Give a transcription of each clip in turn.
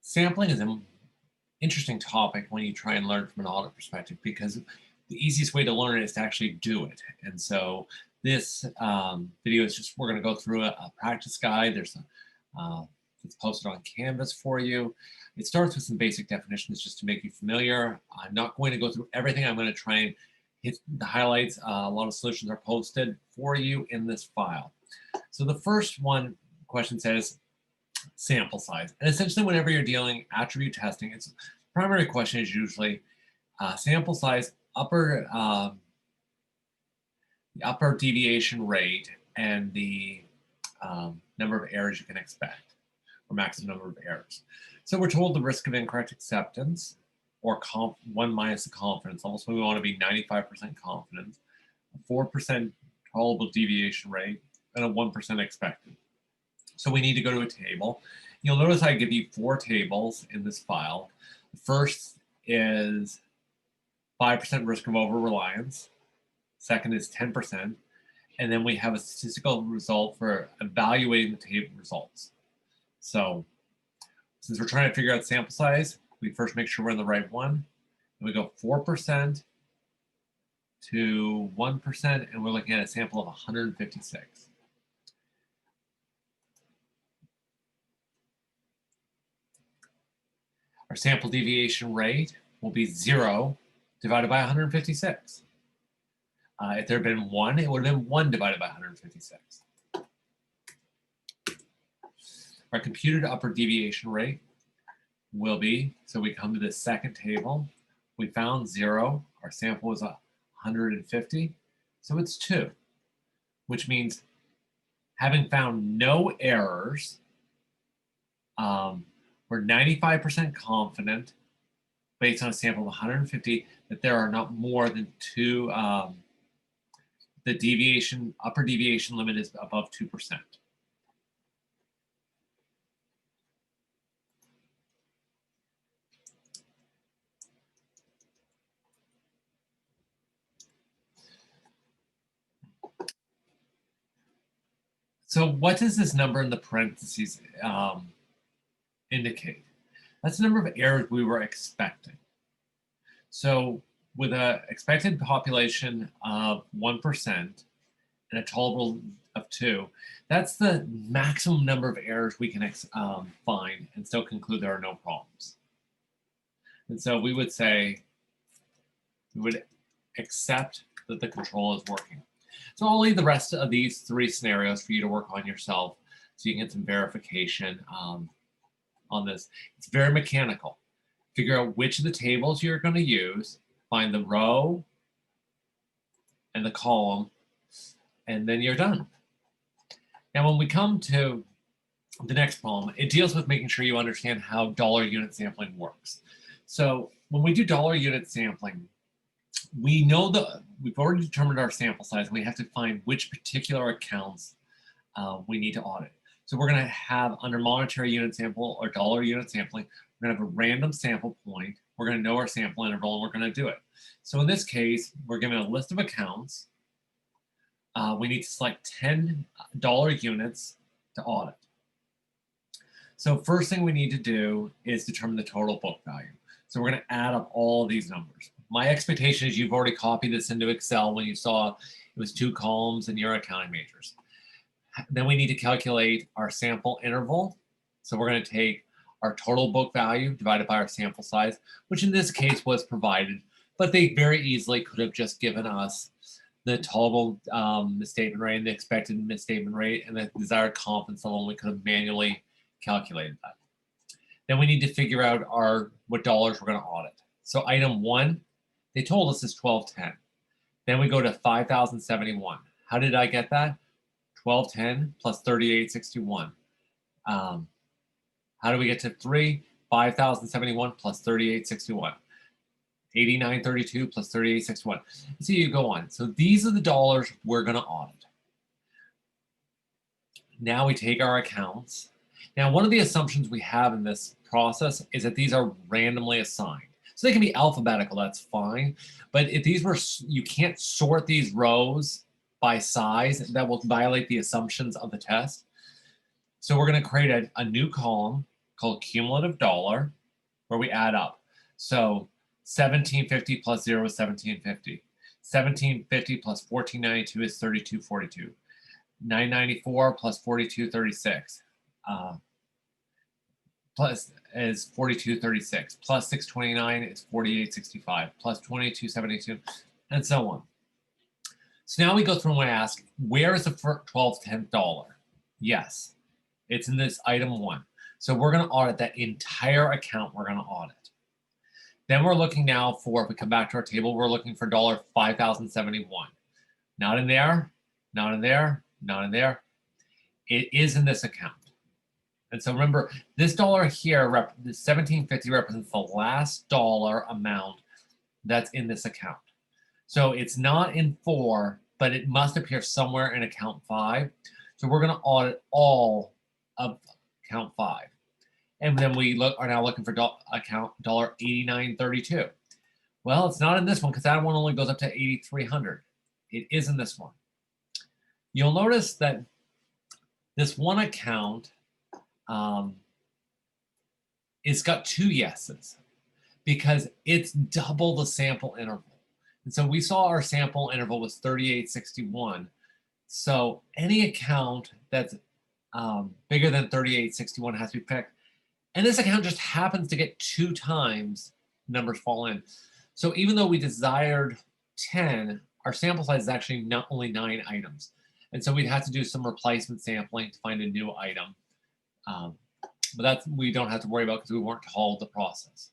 Sampling is an interesting topic when you try and learn from an audit perspective because the easiest way to learn it is to actually do it. And so this video is just, we're going to go through a practice guide. There's it's posted on Canvas for you. It starts with some basic definitions just to make you familiar. I'm not going to go through everything. I'm going to try and hit the highlights. A lot of solutions are posted for you in this file. So the first question says, sample size. And essentially, whenever you're dealing attribute testing, its primary question is usually sample size, the upper deviation rate, and the number of errors you can expect, or maximum number of errors. So we're told the risk of incorrect acceptance, or 1 minus the confidence level. So we want to be 95% confidence, a 4% tolerable deviation rate, and a 1% expected. So we need to go to a table. You'll notice I give you 4 tables in this file. The first is 5% risk of over-reliance. Second is 10%. And then we have a statistical result for evaluating the table results. So since we're trying to figure out sample size, we first make sure we're in the right one. And we go 4% to 1%, and we're looking at a sample of 156. Our sample deviation rate will be 0 divided by 156. If there had been 1, it would have been 1 divided by 156. Our computed upper deviation rate will be, so we come to the second table, we found 0, our sample was 150, so it's 2, which means having found no errors, we're 95% confident, based on a sample of 150, that there are not more than 2, the upper deviation limit is above 2%. So what does this number in the parentheses indicate? That's the number of errors we were expecting. So with an expected population of 1% and a tolerable of 2, that's the maximum number of errors we can find and still conclude there are no problems. And so we would say, we would accept that the control is working. So I'll leave the rest of these 3 scenarios for you to work on yourself so you can get some verification on this. It's very mechanical. Figure out which of the tables you're going to use, find the row and the column, and then you're done. Now, when we come to the next problem, it deals with making sure you understand how dollar unit sampling works. So when we do dollar unit sampling, we know that we've already determined our sample size, and we have to find which particular accounts we need to audit. So we're going to have, under monetary unit sample or dollar unit sampling, we're going to have a random sample point. We're going to know our sample interval, and we're going to do it. So in this case, we're given a list of accounts. We need to select 10 dollar units to audit. So first thing we need to do is determine the total book value. So we're going to add up all of these numbers. My expectation is you've already copied this into Excel when you saw it was 2 columns in your accounting majors. Then we need to calculate our sample interval. So we're going to take our total book value divided by our sample size, which in this case was provided, but they very easily could have just given us the total misstatement rate and the expected misstatement rate and the desired confidence level, and we could have manually calculated that. Then we need to figure out what dollars we're going to audit. So item 1, they told us is 1210. Then we go to 5,071. How did I get that? 1210 plus 3861. How do we get to 3? 5,071 plus 3861. 8932 plus 3861. So you go on. So these are the dollars we're going to audit. Now we take our accounts. Now, one of the assumptions we have in this process is that these are randomly assigned. So they can be alphabetical, that's fine. But if these were, you can't sort these rows by size. That will violate the assumptions of the test. So we're going to create a new column called cumulative dollar, where we add up. So 1750 plus 0 is 1750. 1750 plus 1492 is 3242. 994 plus 4236 plus is 4236. Plus 629 is 4865. Plus 2272, and so on. So now we go through and we ask, where is the 12th tenth dollar? Yes, it's in this item 1. So we're going to audit that entire account. We're going to audit. Then we're looking now for, if we come back to our table, we're looking for $5,071. Not in there, not in there, not in there. It is in this account. And so remember, this dollar here, the 1750 represents the last dollar amount that's in this account. So it's not in 4, but it must appear somewhere in account 5. So we're going to audit all of account 5. And then we are now looking for account $89.32. Well, it's not in this one because that one only goes up to 8,300. It is in this one. You'll notice that this one account, it's got 2 yeses because it's double the sample interval. And so we saw our sample interval was 3861. So any account that's bigger than 3861 has to be picked. And this account just happens to get 2 times numbers fall in. So even though we desired 10, our sample size is actually not only 9 items. And so we'd have to do some replacement sampling to find a new item. But that's we don't have to worry about because we weren't told the process.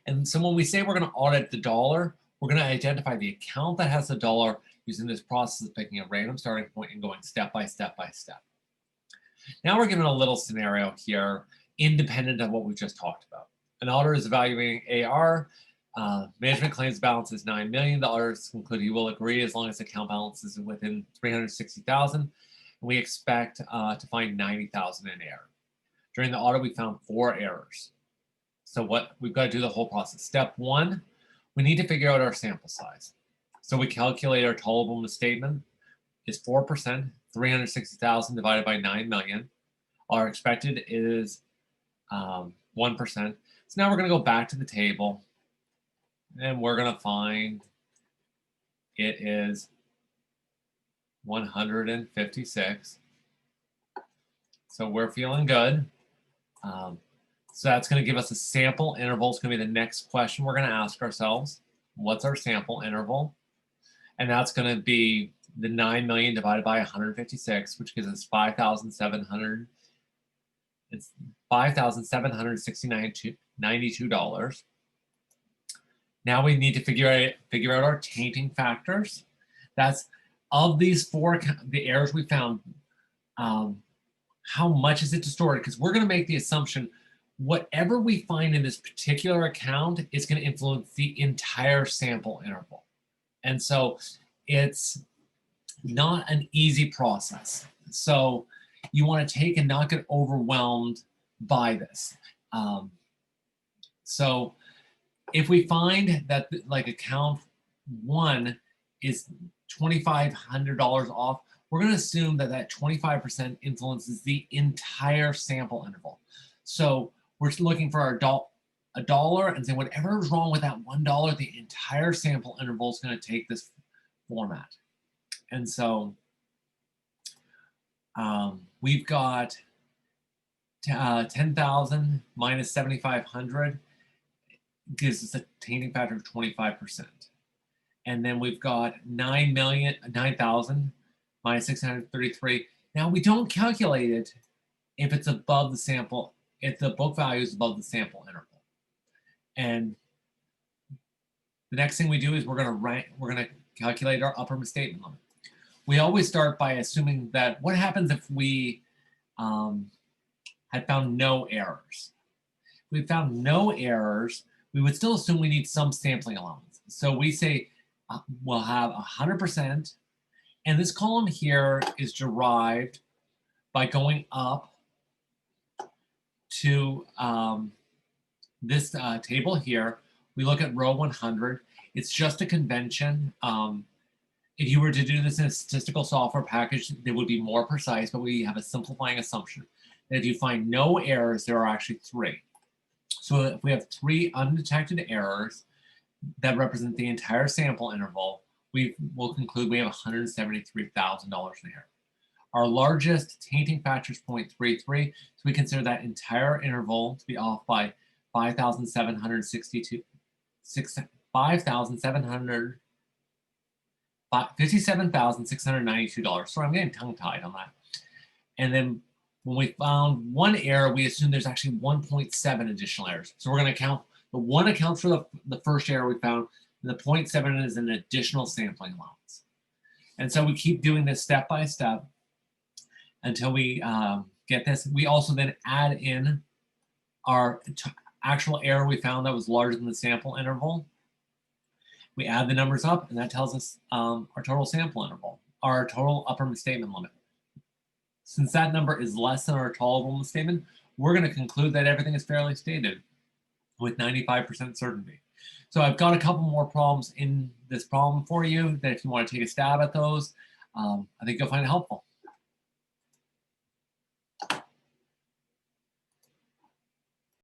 And so when we say we're going to audit the dollar, we're going to identify the account that has the dollar using this process of picking a random starting point and going step by step by step. Now we're given a little scenario here, independent of what we just talked about. An auditor is evaluating AR. Management claims balance is $9 million. The auditors conclude he will agree as long as the account balance is within $360,000. And we expect to find $90,000 in error. During the audit, we found 4 errors. So what we've got to do the whole process. Step 1, we need to figure out our sample size. So we calculate our tolerable misstatement is 4%, 360,000 divided by 9 million. Our expected is 1%. So now we're going to go back to the table and we're going to find it is 156. So we're feeling good. So that's going to give us a sample interval. It's going to be the next question we're going to ask ourselves. What's our sample interval? And that's going to be the 9 million divided by 156, which gives us 5,700. It's $5,769.92. Now we need to figure out our tainting factors. That's of these 4 the errors we found. How much is it distorted? Because we're going to make the assumption whatever we find in this particular account is going to influence the entire sample interval. And so it's not an easy process. So you want to take and not get overwhelmed by this. So if we find that like account 1 is $2,500 off, we're going to assume that that 25% influences the entire sample interval. So we're looking for a dollar and saying whatever is wrong with that $1, the entire sample interval is going to take this format. And so we've got 10,000 minus 7,500 gives us a tainting factor of 25%. And then we've got 9,000 minus 633. Now we don't calculate it if it's above the sample, if the book value is above the sample interval. And the next thing we do is we're going to calculate our upper misstatement limit. We always start by assuming that what happens if we had found no errors. If we found no errors, we would still assume we need some sampling allowance. So we say we'll have 100%, and this column here is derived by going up to this table here. We look at row 100. It's just a convention. If you were to do this in a statistical software package, they would be more precise, but we have a simplifying assumption. And if you find no errors, there are actually 3. So if we have 3 undetected errors that represent the entire sample interval, we will conclude we have $173,000 in error. Our largest tainting factor is 0.33, so we consider that entire interval to be off by 5,762, $57,692. Sorry, I'm getting tongue-tied on that. And then when we found 1 error, we assume there's actually 1.7 additional errors. So we're going to count the 1 accounts for the first error we found, and the 0.7 is an additional sampling allowance. And so we keep doing this step by step until we get this. We also then add in our actual error we found that was larger than the sample interval. We add the numbers up, and that tells us our total sample interval, our total upper misstatement limit. Since that number is less than our tolerable misstatement, we're going to conclude that everything is fairly stated with 95% certainty. So I've got a couple more problems in this problem for you that if you want to take a stab at those, I think you'll find it helpful.